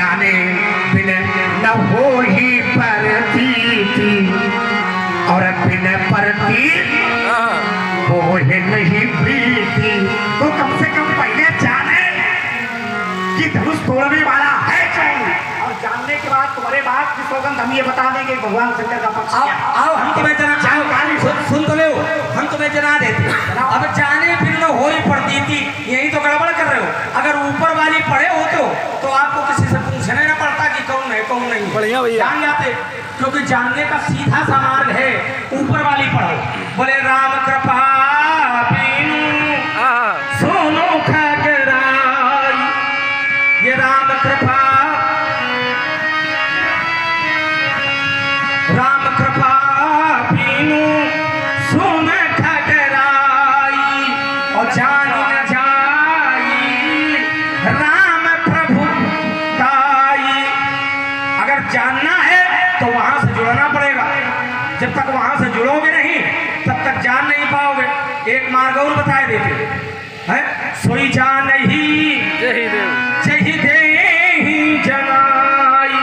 जाने बिन न हो ही प्रतीति और बिन प्रती वो है नहीं प्रीति। तो कम से कम पहले जाने कि धनुष तोड़ने वाला है कौन, और जानने के बाद तुम्हारे बात की सौगंध हम ये बता देंगे भगवान शंकर का पक्ष क्या है। आओ हम तुम्हें जानकारी सुन तो ले, हम तुम्हें जना देते। अब जाने फिर न हो ही प्रतीति, यही तो गड़बड़ कर रहे हो। अगर ऊपर वाली पढ़े होते हो तो आपको किसी से पूछना न पड़ता कि कौन है कौन नहीं। बढ़िया भैया जान जाते, क्योंकि जानने का सीधा सा मार्ग है ऊपर वाली पढ़ो। बोले राम कृपा सोनो खगराई, ये राम कृपा पीनू सोन खगराई और जान न जाई राम प्रभु ताई। अगर जानना है तो वहां से जुड़ना पड़ेगा। जब तक वहां से जुड़ोगे नहीं तब तक जान नहीं पाओगे। एक मार्ग और बताए देते हैं, सोई जान ही जही दे ही जनाई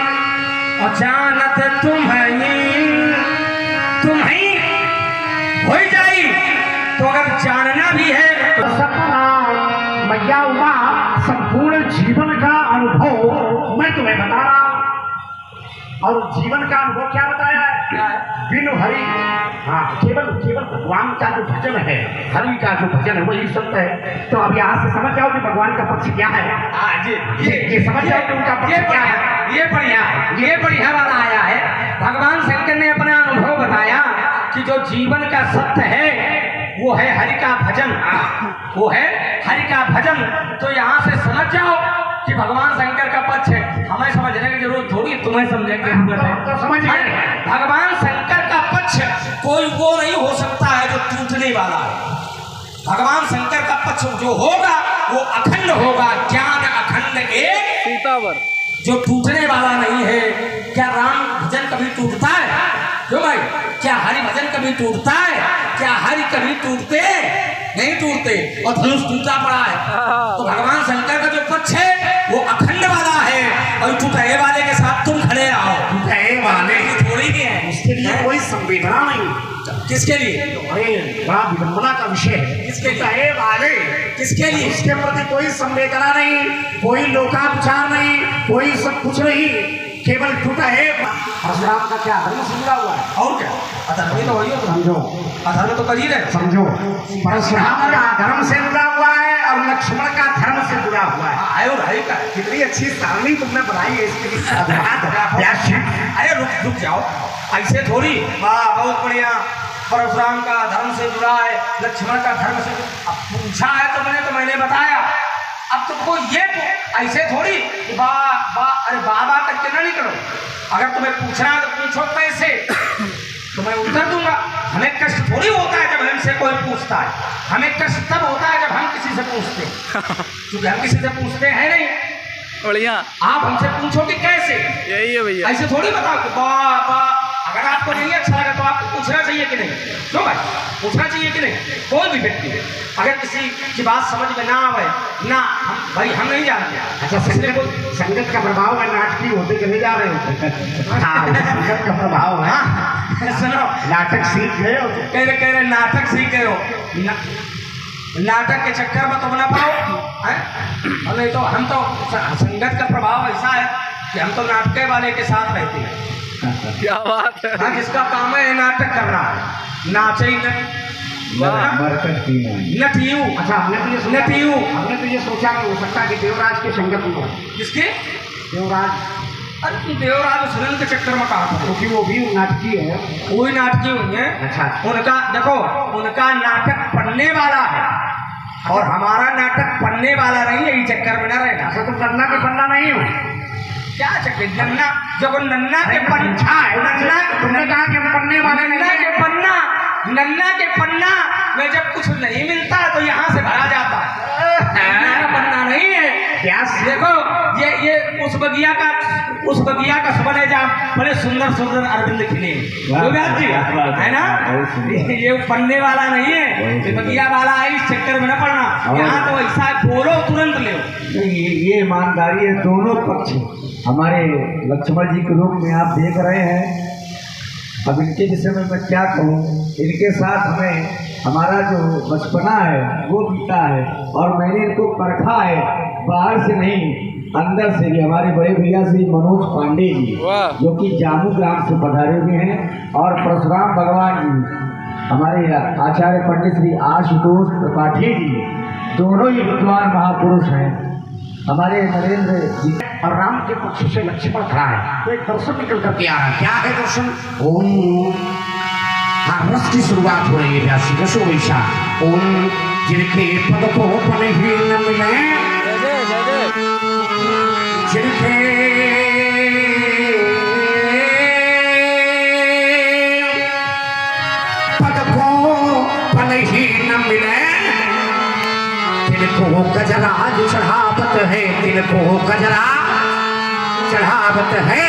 और जानत तुम्हें हो जाई। तो अगर जानना भी है तो सपना मैया उमा संपूर्ण जीवन का अनुभव मैं तुम्हें बता रहा हूं। और जीवन का अनुभव क्या बताया है? बिनु हरि, हाँ केवल भगवान का जो भजन है, हरि का जो भजन है वही सत्य है। तो अब यहाँ से समझ जाओ कि भगवान का पक्ष क्या है। ये समझ जाओ कि उनका पक्ष क्या है। ये बढ़िया वाला आया है। भगवान शंकर ने अपना अनुभव बताया कि जो जीवन का सत्य है वो है हरि का भजन, वो है हरि का भजन। तो यहाँ से समझ जाओ कि भगवान शंकर का पक्ष है। हमें समझने की जरूरत थोड़ी, तुम्हें समझने की जरूरत है। तो समझ गए, भगवान शंकर का पक्ष कोई वो नहीं हो सकता है जो टूटने वाला है। भगवान शंकर का पक्ष जो होगा वो अखंड होगा, ज्ञान अखंड एक सीतावर, जो टूटने वाला नहीं है। क्या राम भजन कभी टूटता है? क्यों भाई, क्या हरि भजन कभी टूटता है? क्या हरि कभी टूटते नहीं टूटते? और धनुष टूटा पड़ा है। तो भगवान शंकर का जो पक्ष है वो अखंड वाला है। और टूटे वाले के साथ तुम खड़े रहो। टूटे वाले थोड़ी भी है, उसके लिए कोई संवेदना नहीं। किसके लिए? अरे बड़ा विडंबना का विषय है। किसके लिए? टूटे वाले किसके लिए? उसके प्रति कोई संवेदना नहीं, कोई लोकाचार नहीं, कोई सब कुछ नहीं, केवल टूटा है। परशुराम का क्या धर्म से जुड़ा हुआ है? और क्या अधर्मी तो वही हो, समझो, अधर्म तो कर ही रहे। समझो, परशुराम का धर्म से जुड़ा हुआ है और लक्ष्मण का धर्म से जुड़ा हुआ है। आयो भाई का कितनी अच्छी सारणी तुमने बनाई है इसके लिए। अरे रुक जाओ, ऐसे थोड़ी। वाह बहुत बढ़िया। परशुराम का धर्म से जुड़ा है, लक्ष्मण का धर्म से। अब पूछा है तो मैंने बताया। अब तुमको ये ऐसे थोड़ी अरे बाबा करके ना निकलो। अगर तुम्हें पूछना है तो पूछो कैसे, तो मैं उत्तर दूंगा। हमें कष्ट थोड़ी होता है जब हमसे कोई पूछता है। हमें कष्ट तब होता है जब हम किसी से पूछते हैं, क्योंकि हम किसी से पूछते हैं नहीं। बढ़िया। आप हमसे पूछो कि कैसे, यही है भैया। ऐसे थोड़ी बताओ कि वाह। अगर आपको नहीं अच्छा लगा तो आपको पूछना चाहिए कि नहीं? क्यों भाई, पूछना चाहिए कि नहीं? कोई भी व्यक्ति अगर किसी की बात समझ में ना आवे ना, हम नहीं जानते। अच्छा, संगत का प्रभाव है, नाटकी होते चले जा रहे हो। हाँ, संगत का प्रभाव है। सुनो, नाटक सीख गए हो। कह रहे नाटक सीख गए हो। नाटक के चक्कर में तो बना पाओ है? और नहीं तो हम तो संगत का प्रभाव ऐसा है कि हम तो नाटक वाले के साथ रहते हैं। क्या बात है। हाँ, जिसका काम है नाटक करना है, नाचे ही नटियू। अच्छा, हमने तो ये सोचा कि हो सकता है कि देवराज के संगत में हो। किसके? देवराज। अरे देवराज सुनन के चक्कर में कहा था, क्योंकि वो भी नाटकी है। वही नाटकी हुई है। अच्छा, उनका देखो, उनका नाटक पढ़ने वाला है और हमारा नाटक पढ़ने वाला नहीं है। ये चक्कर में ना रहना। अच्छा, तुम नन्ना के पन्ना नहीं हो। क्या चक्कर? नन्ना जब नन्ना के पन्ना है, नन्ना तुमने कहा कि पन्ने वाले नन्ना के पन्ना में जब कुछ नहीं मिलता है तो यहाँ से भरा जाता है। नन्ना का पन्ना नहीं है। क्या? देखो ये उस बगिया का उस बगिया का सबने जा बड़े सुंदर सुंदर अरविंद खिले तो व्यास जी है ना, ये पढ़ने वाला नहीं है, ये बगिया वाला है, इस चक्कर में न पड़ना। यहाँ तो ऐसा बोलो तुरंत ले। ये ईमानदारी है, दोनों पक्ष हमारे लक्ष्मण जी के रूप में आप देख रहे हैं। अब इनके विषय में मैं क्या कहूँ, इनके साथ हमें हमारा जो बचपना है वो बीता है, और मैंने इनको परखा है बाहर से नहीं अंदर से भी। हमारे बड़े भैया श्री मनोज पांडे जी जो कि जामू ग्राम से पधारे हुए हैं, और परशुराम भगवान जी हमारे आचार्य पंडित श्री आशुतोष त्रिपाठी जी, दोनों ही विद्वान महापुरुष हैं। हमारे नरेंद्र जी और राम के पक्ष से लक्ष्मण खड़ा है, तो एक दर्शन निकल करके आ रहा है। क्या है दर्शन? ओम, हाँ, रस की शुरुआत हो रही है व्यासी रसो वैशा। ओम, जिनके पद को पन ही न मिले, जिनके पद को पन ही न मिले, तिनको गजरा चढ़ावत है, तिनको गजरा चढ़ावत है,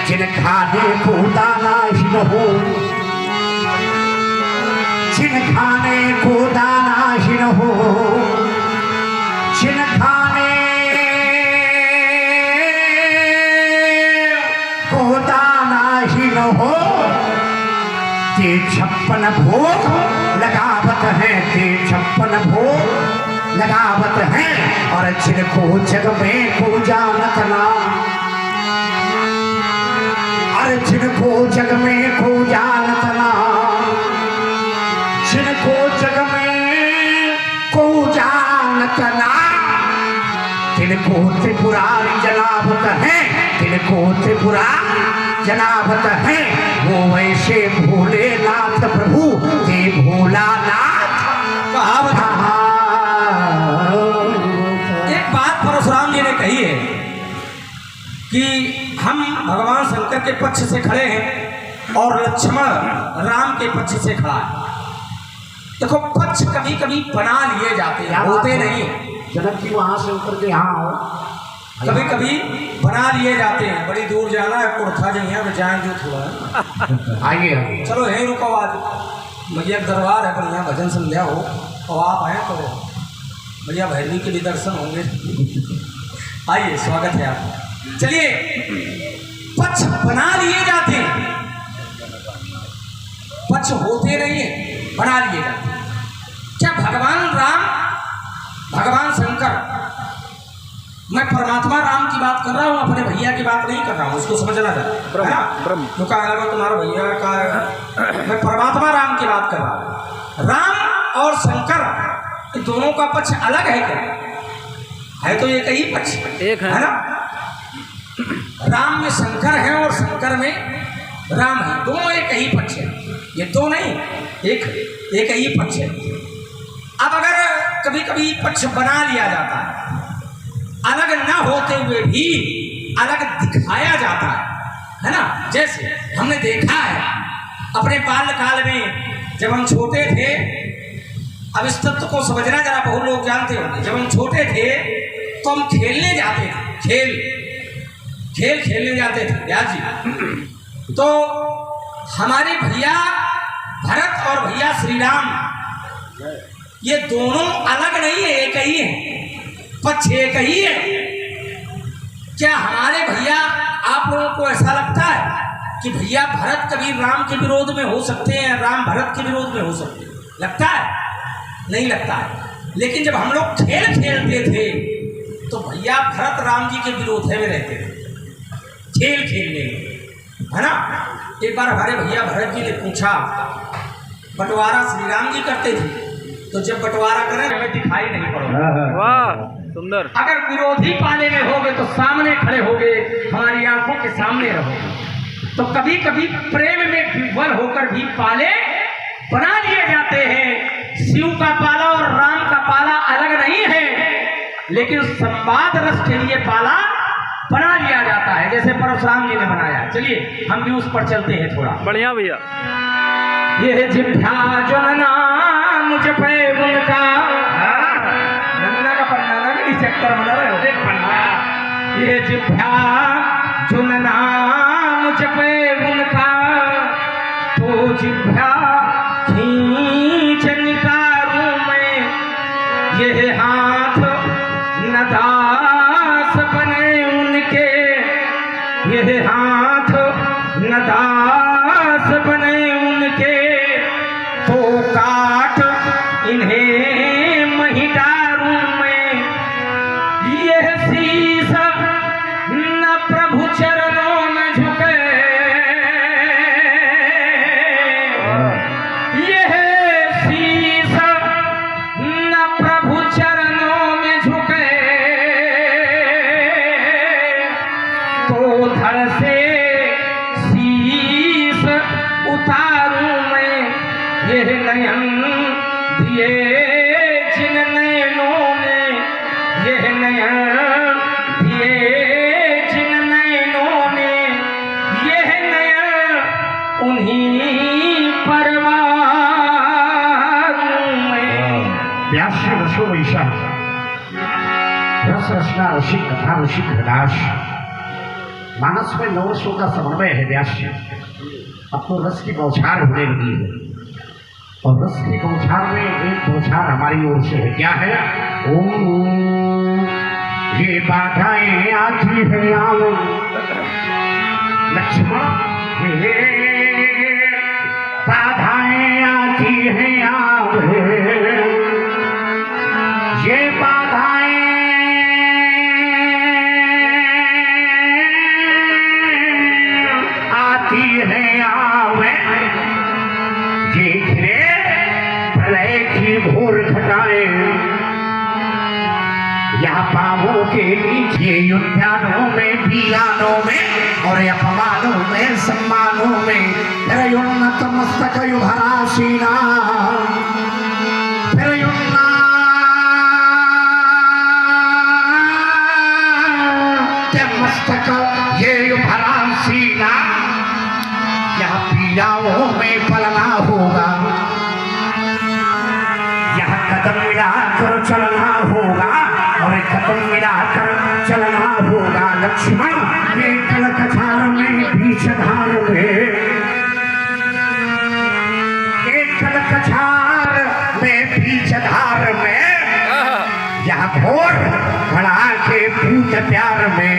जिन खाने को दाना ही न हो, जिन खाने को दाना ही न हो, जिन खाने को दाना ही न हो, ते 56 भोग लगावत है, ते 56 भोग लगावत है, और जिनको जग में को जानत ना, और जिनको जग में को जानत ना, जिनको जग में को जानत ना, तिनको त्रिपुरारी जनावत है, तिनको त्रिपुरारी जनावत है, वो वैसे भोलेनाथ प्रभु ते भोलानाथ कहावत। एक बात परशुराम जी ने कही है कि हम भगवान शंकर के पक्ष से खड़े हैं और लक्ष्मण राम के पक्ष से खड़ा है। देखो पक्ष कभी कभी बना लिए जाते हैं, होते नहीं है। जनक जी वहां से उतर के यहाँ आओ, कभी कभी बना लिए जाते हैं। बड़ी दूर जाना है, कुर्था जो यहाँ जाए जो थोड़ा आइए, चलो यहीं रुको, आज भैया दरबार है बढ़िया, भजन संध्या हो और आप आए तो भैया भैरवी के भी दर्शन होंगे। आइए, स्वागत है आपका। चलिए, पक्ष बना लिए जाते हैं, पक्ष होते नहीं है, बना लिए जाते हैं। क्या भगवान राम, भगवान शंकर, मैं परमात्मा राम की बात कर रहा हूँ, अपने भैया की बात नहीं कर रहा हूँ, उसको समझना था, है ना? जो कहा लगा तुम्हारा भैया का, मैं परमात्मा राम की बात कर रहा हूँ। राम और शंकर दोनों का पक्ष अलग है क्या? है तो एक ही पक्ष, एक है ना? राम में शंकर है और शंकर में राम है, दोनों एक ही पक्ष है। ये दो नहीं, एक ही पक्ष है। अब अगर कभी कभी पक्ष बना लिया जाता है, अलग न होते हुए भी अलग दिखाया जाता है ना? जैसे हमने देखा है अपने बाल्यकाल में, जब हम छोटे थे, अब इस तत्व को समझना जरा बहुत लोग जानते होंगे। जब हम छोटे थे तो हम खेलने जाते थे, खेल खेलने जाते थे व्यास जी। तो हमारे भैया भरत और भैया श्री राम, ये दोनों अलग नहीं है, एक ही है, पक्ष एक ही है। क्या हमारे भैया, आप लोगों को ऐसा लगता है कि भैया भरत कभी राम के विरोध में हो सकते हैं, राम भरत के विरोध में हो सकते हैं? लगता है? नहीं लगता है। लेकिन जब हम लोग खेल खेलते थे तो भैया भरत राम जी के विरोध में रहते थे, खेल खेलने में, है ना? एक बार हमारे भैया भरत जी ने पूछा, बंटवारा श्री राम जी करते थे, तो जब बंटवारा करें हमें दिखाई नहीं पड़ेगा। वाह, सुंदर। अगर विरोधी पाले में होगे तो सामने खड़े होगे, हमारी आंखों के सामने रहोगे। तो कभी कभी प्रेम में विह्वल होकर भी पाले बना लिए जाते हैं। शिव का पाला और राम का पाला अलग नहीं है, लेकिन संवाद रस के लिए पाला बना लिया जाता है, जैसे परशुराम जी ने बनाया। चलिए हम भी उस पर चलते हैं थोड़ा। बढ़िया भैया। ये जिभ्या जो नाम मुझ पे उनका नन्ना का पन्ना ना, चक्कर बना रहे हो, ये जिभ्या जो नाम जपे उनका तो जिभ्या खींच निकारूं मैं। ये हाथ न दास बने उनके, ये हाथ न दास बने उनके, तो काट इन्हें मही डारूं मैं। यह शीस न प्रभु चरणों में झुके, यह शीस न प्रभु चरणों में झुके, तो धड़ से शीस उतारूं मैं। यह नयन दिए जिन नयनों ने, यह नयन दिए जिन नयनों ने, यह नयन उन्हीं परवारूं मैं। व्यास्य रसो वैशा रस रचना रसिक कथा रसिक हृदाश। मानस में नौ रसों का समन्वय है व्यास्य। अब तो रस की बौछार होने लगी है, और रस की बौछार में एक बौछार हमारी ओर से है। क्या है? ओम ये बाधाएं आती है आवे लक्ष्मण, ये बाधाएं आती है आवे, ये बाधाएं आती है आवे, ये घिरे प्रलय की घोर घटाएं। यहाँ पावों के नीचे उद्यानों में बियानों में और अपमानों में सम्मानों में, फिर उन्नत मस्तक युभरा सीना, फिर उन्नत मस्तक ये युभरा सीना। यहाँ पीड़ाओं में पलना होगा, यहाँ कदम मिलाकर चलना होगा, और कदम मिलाकर चलना होगा। लक्ष्मण ये कलकछार में बीच धार में, एक कलकछार में बीच धार में, यहाँ घोर भड़ा के पूत प्यार में,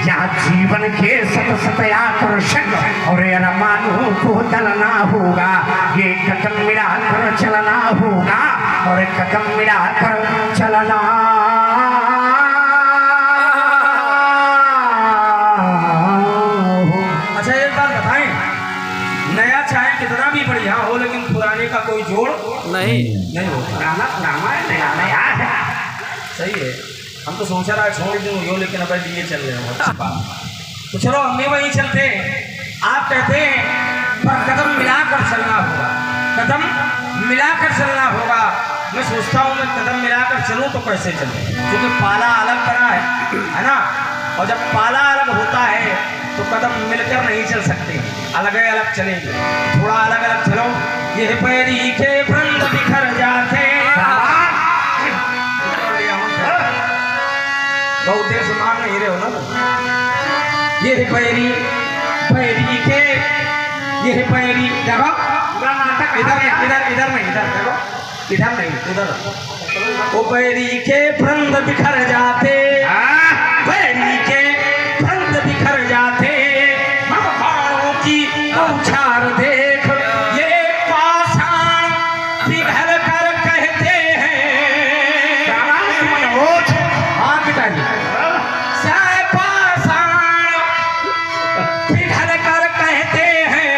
यहाँ जीवन के सत सत आकर्षण और अरमानों को दलना होगा। ये कदम मिलाकर चलना होगा, और कदम मिलाकर चलना। अच्छा एक बात बताएं, नया चाहे कितना भी बढ़िया हो, लेकिन पुराने का कोई जोड़ नहीं होता। पुराना पुराना है, नया नया है। सही है। हम तो सोचा रहा छोड़ दूँ यो, लेकिन अब लिए चल रहे हैं। अच्छी बात। तो चलो हम भी वहीं चलते हैं। आप कहते हैं पर कदम मिलाकर चलना होगा, कदम मिलाकर चलना होगा। मैं सोचता हूँ मैं कदम मिलाकर चलूँ तो कैसे चलूँ, क्योंकि पाला अलग बना है ना। और जब पाला अलग होता है तो कदम मिलकर नहीं चल सकते, अलग अलग चलेंगे। थोड़ा अलग अलग चलो। ये पैरी के वृंद बिखर जाते, बहुत देर से मांग नहीं रहे हो ना। ये पैरी पैरी के, ये पैरी देखो, इधर इधर इधर नहीं, इधर देखो, इधर नहीं उधर। वो पैरी के वृंद बिखर जाते, पैरी के वृंद बिखर जाते, बाणों की बौछार देख, ये पाषाण पिघल कर कहते हैं। हाँ पिताजी, पाषाण पिघल कर कहते हैं,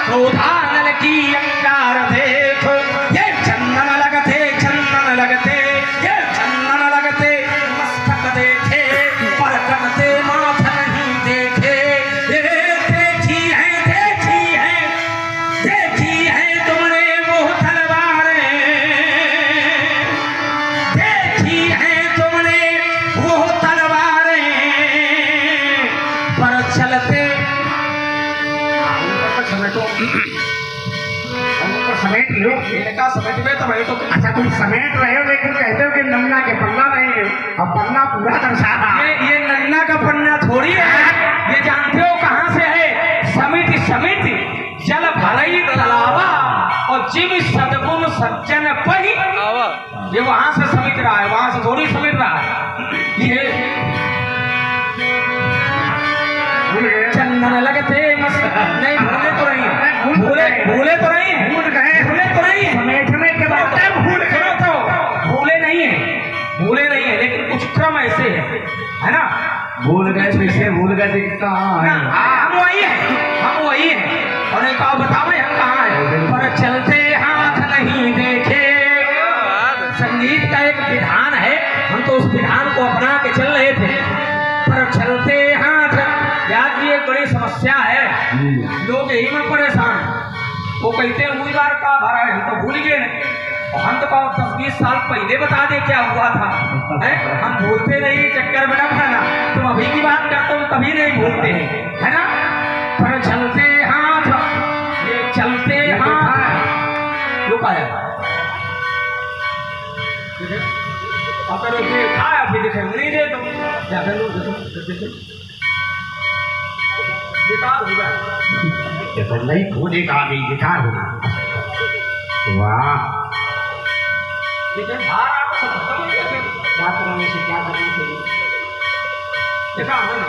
क्रोधानल की अंगार देख, ये चंदन लगते, चंदन लगते, ये चंदन लगते, मस्तक देखे पर कटते माथ नहीं देखे। ये देखी है तुमने वो तलवारें, देखी है तुमने वो तलवारें, पर चलते समेट लो। इनका समेट में तो भाई तो अच्छा तुम समेट रहे हो, लेकिन कहते हो कि नमना के पल्ला रहे अब पन्ना पूरा दर्शा रहा। ये नन्ना का पन्ना थोड़ी है, ये जानते हो कहाँ से है? समिति समिति जल भरई तलावा और जीव सदगुण सज्जन पही, आवा ये वहां से समित रहा है, वहां से थोड़ी समित रहा है। ये भूल गए चंदन लगते नहीं, भूले तो नहीं, भूले तो नहीं, भूल गए भूले तो नहीं है, समेटने के बाद भूल सुनो तो भूले नहीं है, भूले नहीं है, लेकिन कुछ क्रम ऐसे है ना? भूल गए फिर भूल गए दिखता है। हम वही है, हम वही है। और एक और बतावे हम कहाँ है? पर चलते हाथ नहीं देखे। संगीत का एक विधान है, हम तो उस विधान को अपना के चल रहे थे। पर चलते हाथ, याद की एक बड़ी समस्या है, लोग यही में परेशान हैं। वो कहते हैं हुई बार का भरा है, हम तो भूल गए हैं। और हम तो 10-20 साल पहले बता दे क्या हुआ था, है? हम भूलते नहीं, चक्कर में न खाना। तुम अभी की बात करते हो कभी नहीं भूलते हैं, है ना? पर चलते हाथ, ये चलते हाथ रुका है। अगर देखा है फिर देखे नहीं दे तो ज्यादा लोग बेकार होगा, ये तो नहीं खोने का भी बेकार होगा। वाह, लेकिन बाहर आपको सब खत्म हो गया, क्या करने से क्या करना चाहिए देखा है ना?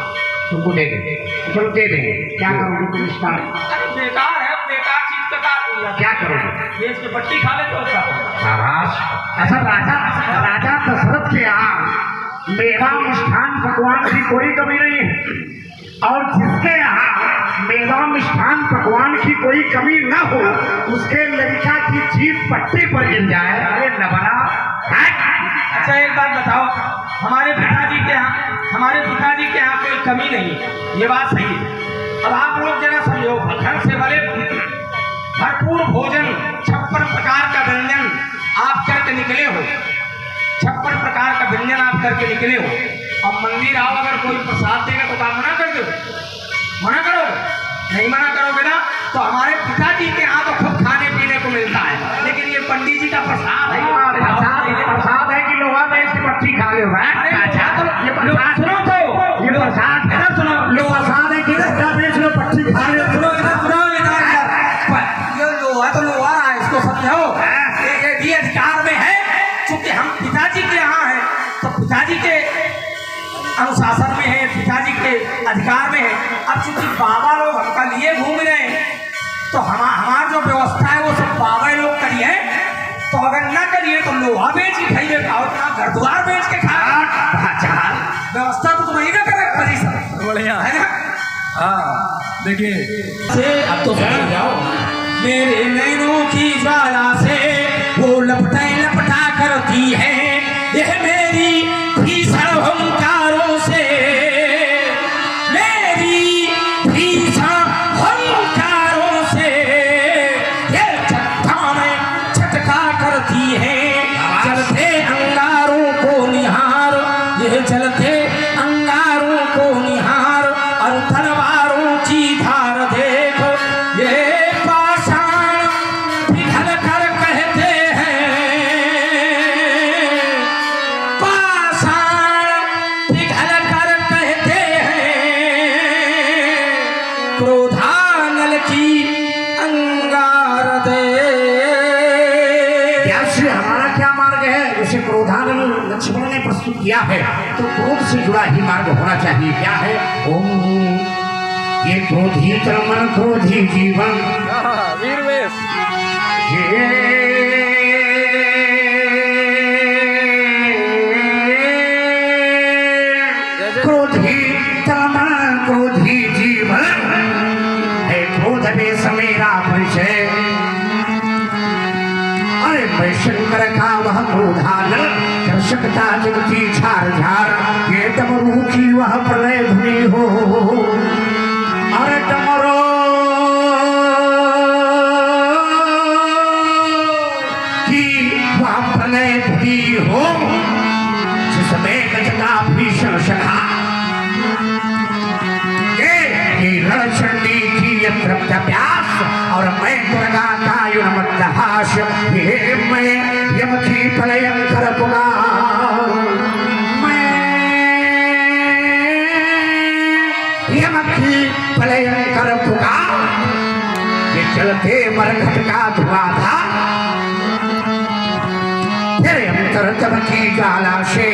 तुमको दे देंगे, चलो दे देंगे। क्या करोगे तुम इसका? अरे बेकार है, बेकार चीज का क्या करोगे? देश की बट्टी खा ले तो अच्छा। महाराज, ऐसा राजा दशरथ के यहाँ मेवा मिष्ठान पकवान की कोई कमी नहीं है, और जिसके यहाँ मेवा मिष्ठान पकवान की कोई कमी न हो, उसके लड़का की जीभ पट्टी पर गिर जाए, अरे नबरा। अच्छा एक बात बताओ, हमारे पिताजी के यहाँ कोई कमी नहीं है, ये बात सही है। अब आप लोग जरा समझो, घर से भले भरपूर भोजन 56 प्रकार का व्यंजन आप करके निकले हो, 56 प्रकार का व्यंजन आप करके निकले हो, अब मंदिर आओ अगर कोई प्रसाद देगा तो आप मना कर दो? मना करोगे? नहीं मना करोगे ना? तो हमारे पिताजी के यहाँ तो खुद खाने पीने को मिलता है, लेकिन ये पंडित जी का प्रसाद है। प्रसाद है कि लोहा में इसकी पट्टी खा ले रहा है? अच्छा, तो ये प्रसाद सुनो तो, ये प्रसाद है, सुनो लो, प्रसाद है कि धक्का बेच लो पट्टी खा ले। सुनो ये लोहा तो लोहा है, इसको समझो। ये अधिकार में है, क्योंकि हम पिताजी के यहाँ है तो पिताजी के अनुशासन में है, पिताजी के अधिकार में है। अब चूंकि बाबा लोग हमका लिए घूम रहे हैं, तो हमारा जो व्यवस्था है वो सब बाबा लोग करिए। तो अगर ना करिए तो लोहा बेच के खाइए, खाओ ना घर द्वार बेच के खाओ। व्यवस्था तो तुम्हें ना करे परी सब, बढ़िया है ना? हाँ देखिए, अब तो समझ जाओ, मेरे नैनों की ज्वाला से वो लपटा करती है, यह मेरी भीषण हुंकारों से, मेरी भीषण हुंकारों से ये चट्टानें छटका करती है। चलते अंगारों को निहार, ये चलते अंगारों को निहार, और तलवारों की धार देख, ये पाषाण पिघल कर कहते हैं, पाषाण पिघल कर कहते हैं, क्रोधानल की अंगार दे। से हमारा क्या मार्ग है? जैसे क्रोधानल लक्ष्मण ने प्रस्तुत किया है, तो क्रोध से जुड़ा ही मार्ग होना चाहिए। क्या है? ओम, ये क्रोधी तन मन क्रोधी जीवन, हाँ, वीर वेश क्रोधी तन मन क्रोधी जीवन है, क्रोध में समेरा परिचय। अरे मैं शंकर का वह क्रोधानल, कर सकता जगती झार झार, ये डमरू की वह प्रलय धुनी हो। अरे डमरू की वह प्रलय धुनी हो, जिसमें गजता भीषण सखा, रणचंडी की यत्र प्यास, और मैं दुर्गा का युनमद्दहास, ये मैं यम की प्रलयंकर पुकार, मरघट का धुआं था। फिर अंतर जब की ज्वाला से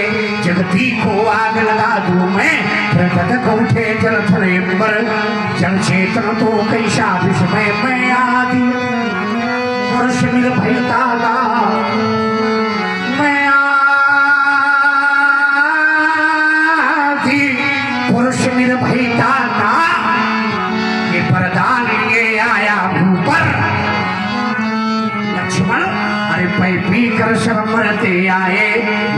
जगती को आग लगा दूं मैं, फिर धधक उठे जल थले पर जल चेतन तो कैसा विस्मय मैं आदि वर्ष मिल भयता मैं आदि पुरुष मिल भयता ये वरदान लिए आया भूपर। लक्ष्मण अरे पै पी कर सब मरते आए,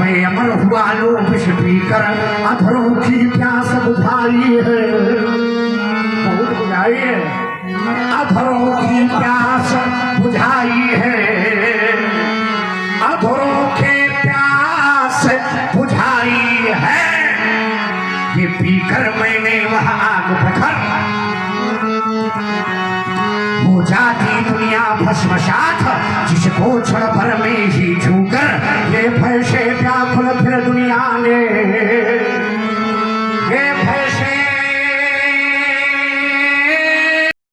मैं अमर हुआ लो विष पी कर अधरों की प्यास बुझाई है, बहुत बुझाई है, अधरों की प्यास बुझाई है, अधरों के प्यास बुझाई है। ये पीकर मैंने वह आग पकड़ हो जाती दुनिया भस्मसात, जिसको क्षण भर में ही छूकर ये भय से व्याकुल फिर दुनिया ने